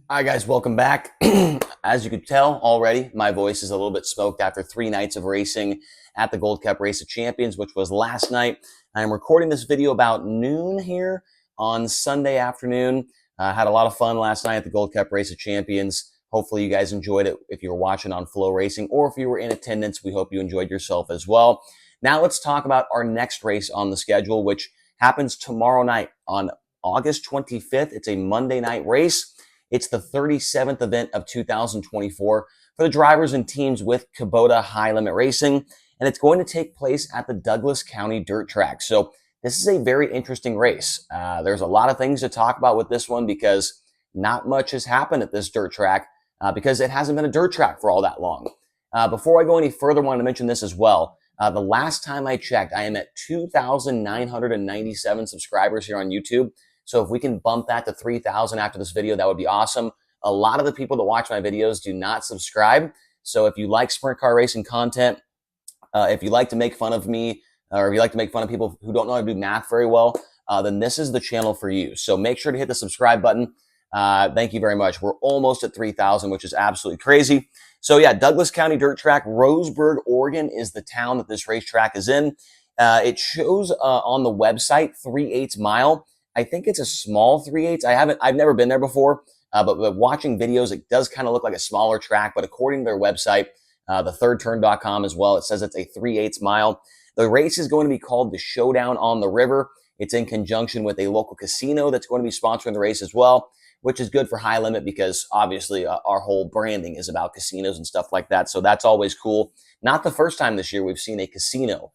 All right, guys, welcome back. As you could tell already, my voice is a little bit smoked after 3 nights of racing at the Gold Cup Race of Champions, which was last night. I am recording this video about noon here on Sunday afternoon. Had a lot of fun last night at the Gold Cup Race of Champions. Hopefully you guys enjoyed it if you were watching on Flow Racing, or if you were in attendance, we hope you enjoyed yourself as well. Now let's talk about our next race on the schedule, which happens tomorrow night on August 25th. It's a Monday night race. It's the 37th event of 2024 for the drivers and teams with Kubota High Limit Racing, and it's going to take place at the Douglas County Dirt Track. So this is a very interesting race. There's a lot of things to talk about with this one because not much has happened at this dirt track because it hasn't been a dirt track for all that long. Before I go any further, I want to mention this as well. The last time I checked, I am at 2,997 subscribers here on YouTube. So if we can bump that to 3,000 after this video, that would be awesome. A lot of the people that watch my videos do not subscribe. So if you like sprint car racing content, if you like to make fun of me, or if you like to make fun of people who don't know how to do math very well, then this is the channel for you. So make sure to hit the subscribe button. Thank you very much. We're almost at 3,000, which is absolutely crazy. So yeah, Douglas County Dirt Track, Roseburg, Oregon is the town that this racetrack is in. It shows on the website 3/8 mile. I think it's a small 3/8. I've never been there before, but watching videos, it does kind of look like a smaller track. But according to their website, thethirdturn.com as well, it says it's a 3/8 mile. The race is going to be called the Showdown on the River. It's in conjunction with a local casino that's going to be sponsoring the race as well, which is good for High Limit because obviously our whole branding is about casinos and stuff like that. So that's always cool. Not the first time this year we've seen a casino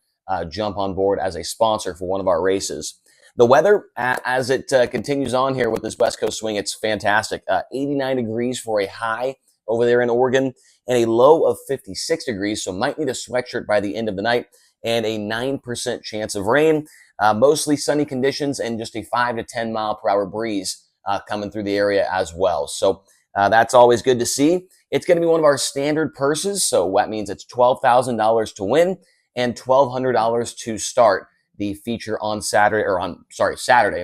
jump on board as a sponsor for one of our races. The weather, as it continues on here with this West Coast swing, it's fantastic. 89 degrees for a high over there in Oregon and a low of 56 degrees, so might need a sweatshirt by the end of the night, and a 9% chance of rain. Mostly sunny conditions and just a 5 to 10 mile per hour breeze coming through the area as well. So that's always good to see. It's going to be one of our standard purses, so that means it's $12,000 to win and $1,200 to start the feature on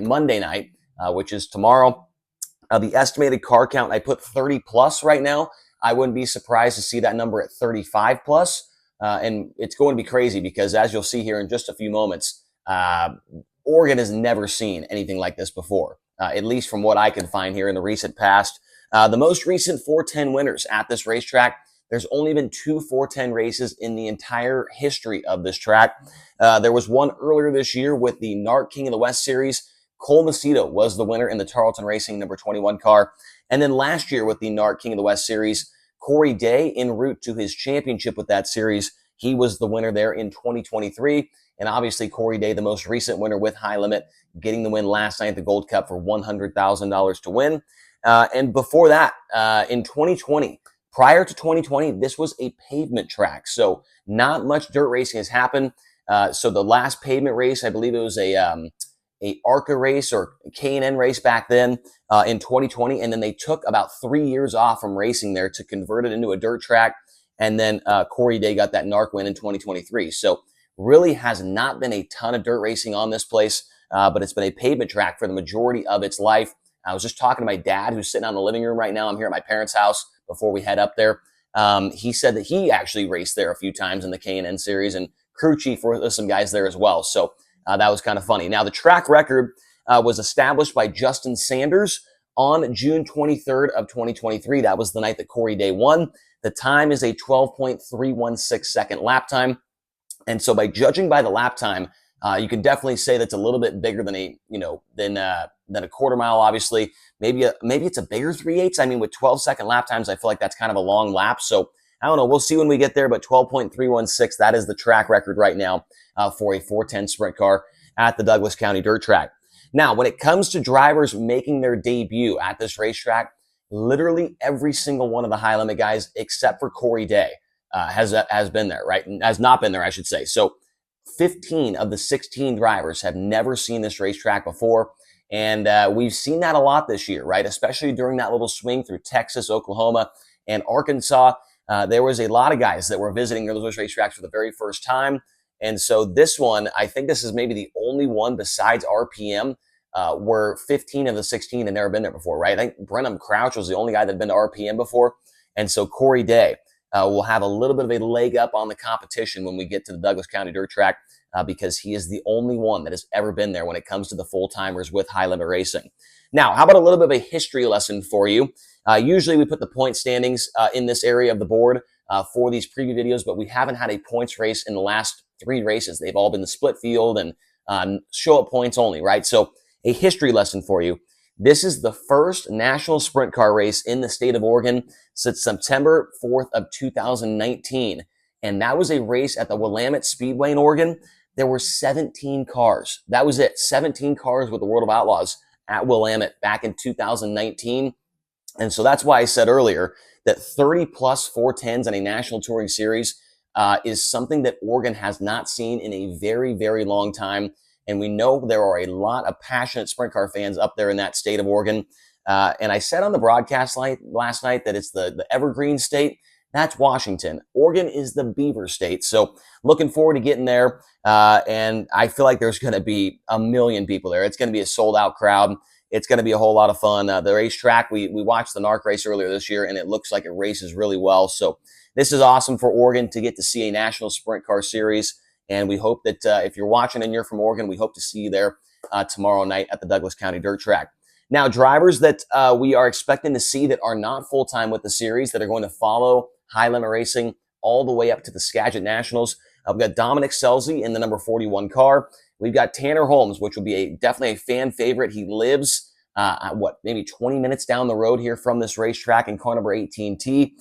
Monday night, which is tomorrow. The estimated car count, I put 30 plus right now. I wouldn't be surprised to see that number at 35 plus. And it's going to be crazy because, as you'll see here in just a few moments, Oregon has never seen anything like this before, at least from what I can find here in the recent past. The most recent 410 winners at this racetrack, there's only been 2 410 races in the entire history of this track. There was one earlier this year with the NARC King of the West Series. Cole Macedo was the winner in the Tarleton Racing number 21 car. And then last year with the NARC King of the West Series, Corey Day, en route to his championship with that series, he was the winner there in 2023. And obviously Corey Day, the most recent winner with High Limit, getting the win last night at the Gold Cup for $100,000 to win. And before that, in 2020, prior to 2020, this was a pavement track. So not much dirt racing has happened. So the last pavement race, I believe it was a ARCA race or K&N race back then in 2020. And then they took about 3 years off from racing there to convert it into a dirt track. And then Corey Day got that NARC win in 2023. So really has not been a ton of dirt racing on this place, but it's been a pavement track for the majority of its life. I was just talking to my dad, who's sitting out in the living room right now. I'm here at my parents' house before we head up there. He said that he actually raced there a few times in the K&N series, and crew chief with some guys there as well. So that was kind of funny. Now, the track record was established by Justin Sanders on June 23rd of 2023. That was the night that Corey Day won. The time is a 12.316 second lap time. And so by judging by the lap time, you can definitely say that's a little bit bigger than a quarter mile, obviously. Maybe it's a bigger 3/8. I mean, with 12-second lap times, I feel like that's kind of a long lap. So I don't know. We'll see when we get there, but 12.316, that is the track record right now for a 410 sprint car at the Douglas County Dirt Track. Now, when it comes to drivers making their debut at this racetrack, literally every single one of the High Limit guys, except for Corey Day, has been there, right? Has not been there, I should say. So 15 of the 16 drivers have never seen this racetrack before. And we've seen that a lot this year, right? Especially during that little swing through Texas, Oklahoma, and Arkansas. There was a lot of guys that were visiting those racetracks for the very first time. And so this one, I think this is maybe the only one besides RPM were 15 of the 16 had never been there before, right? I think Brenham Crouch was the only guy that had been to RPM before. And so Corey Day will have a little bit of a leg up on the competition when we get to the Douglas County Dirt Track because he is the only one that has ever been there when it comes to the full-timers with high limit racing. Now, how about a little bit of a history lesson for you? Usually we put the point standings in this area of the board for these preview videos, but we haven't had a points race in the last 3 races. They've all been the split field and show up points only, right? So a history lesson for you. This is the first national sprint car race in the state of Oregon since September 4th of 2019. And that was a race at the Willamette Speedway in Oregon. There were 17 cars. That was it. 17 cars with the World of Outlaws at Willamette back in 2019. And so that's why I said earlier that 30 plus 410s in a national touring series is something that Oregon has not seen in a very, very long time. And we know there are a lot of passionate sprint car fans up there in that state of Oregon. And I said on the broadcast last night that it's the evergreen state. That's Washington. Oregon is the beaver state. So looking forward to getting there. And I feel like there's going to be a million people there. It's going to be a sold out crowd. It's going to be a whole lot of fun. The racetrack, we watched the NARC race earlier this year, and it looks like it races really well. So this is awesome for Oregon to get to see a national sprint car series. And we hope that if you're watching and you're from Oregon, we hope to see you there tomorrow night at the Douglas County Dirt Track. Now, drivers that we are expecting to see that are not full-time with the series, that are going to follow high limit racing all the way up to the Skagit Nationals. We've got Dominic Scelzi in the number 41 car. We've got Tanner Holmes, which will be definitely a fan favorite. He lives, maybe 20 minutes down the road here from this racetrack in car number 18T.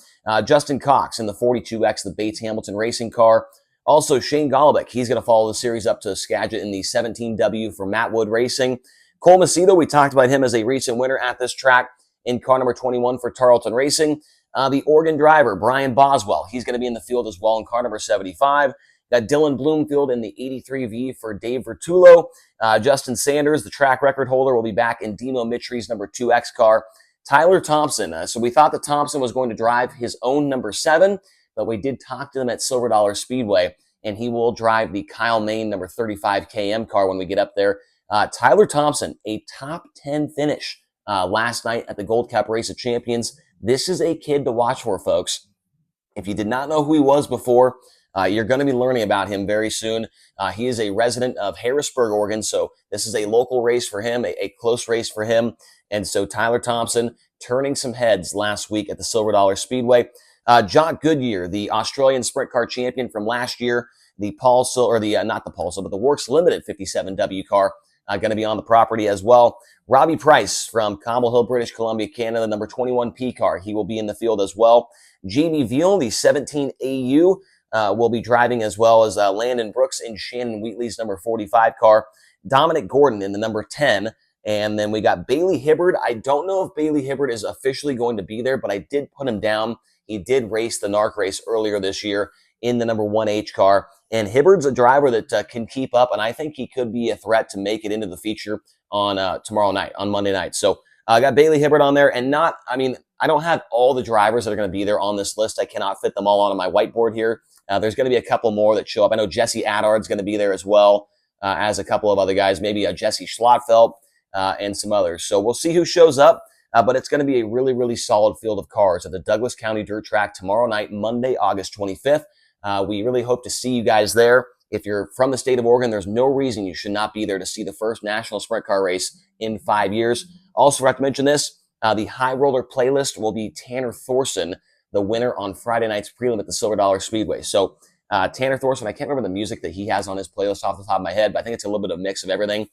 Justin Cox in the 42X, the Bates Hamilton racing car. Also, Shane Golobic, he's going to follow the series up to Skagit in the 17W for Matt Wood Racing. Cole Macedo, we talked about him as a recent winner at this track in car number 21 for Tarleton Racing. The Oregon driver, Brian Boswell, he's going to be in the field as well in car number 75. Got Dylan Bloomfield in the 83V for Dave Vertulo. Justin Sanders, the track record holder, will be back in Demo Mitchry's number 2X car. Tyler Thompson. So we thought that Thompson was going to drive his own number 7, but we did talk to them at Silver Dollar Speedway, and he will drive the Kyle Main number 35 KM car when we get up there. Tyler Thompson, a top 10 finish last night at the Gold Cup Race of Champions. This is a kid to watch for, folks. If you did not know who he was before, you're going to be learning about him very soon. He is a resident of Harrisburg, Oregon, so this is a local race for him, a close race for him. And so Tyler Thompson turning some heads last week at the Silver Dollar Speedway. Jock Goodyear, the Australian sprint car champion from last year, the the Works Limited 57W car, going to be on the property as well. Robbie Price from Cobble Hill, British Columbia, Canada, number 21P car. He will be in the field as well. Jamie Veal, the 17AU, will be driving, as well as Landon Brooks in Shannon Wheatley's number 45 car. Dominic Gordon in the number 10. And then we got Bailey Hibbard. I don't know if Bailey Hibbard is officially going to be there, but I did put him down. He did race the NARC race earlier this year in the number 1H car. And Hibbard's a driver that can keep up, and I think he could be a threat to make it into the feature on tomorrow night, on Monday night. So I got Bailey Hibbard on there, and I don't have all the drivers that are going to be there on this list. I cannot fit them all on my whiteboard here. There's going to be a couple more that show up. I know Jesse Adard's going to be there as well, as a couple of other guys, maybe Jesse Schlotfeld and some others. So we'll see who shows up. But it's going to be a really, really solid field of cars at the Douglas County Dirt Track tomorrow night, Monday, August 25th. We really hope to see you guys there. If you're from the state of Oregon, there's no reason you should not be there to see the first national sprint car race in 5 years. Also, forgot to mention this, the High Roller playlist will be Tanner Thorson, the winner on Friday night's prelim at the Silver Dollar Speedway. So Tanner Thorson, I can't remember the music that he has on his playlist off the top of my head, but I think it's a little bit of a mix of everything.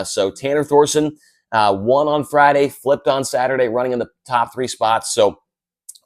So Tanner Thorson, won on Friday, flipped on Saturday, running in the top 3 spots. So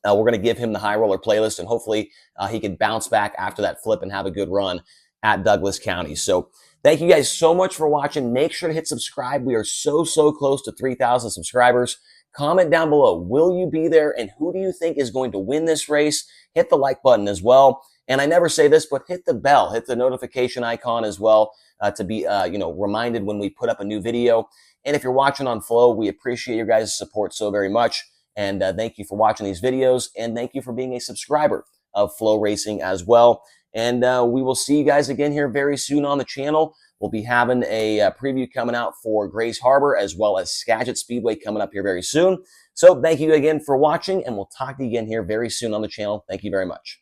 we're going to give him the High Roller playlist, and hopefully he can bounce back after that flip and have a good run at Douglas County. So thank you guys so much for watching. Make sure to hit subscribe. We are so close to 3,000 subscribers. Comment down below, will you be there, and who do you think is going to win this race? Hit the like button as well. And I never say this, but hit the bell, hit the notification icon as well to be reminded when we put up a new video. And if you're watching on Flow, we appreciate your guys' support so very much. And thank you for watching these videos, and thank you for being a subscriber of Flow Racing as well. And we will see you guys again here very soon on the channel. We'll be having a preview coming out for Grays Harbor as well as Skagit Speedway coming up here very soon. So thank you again for watching, and we'll talk to you again here very soon on the channel. Thank you very much.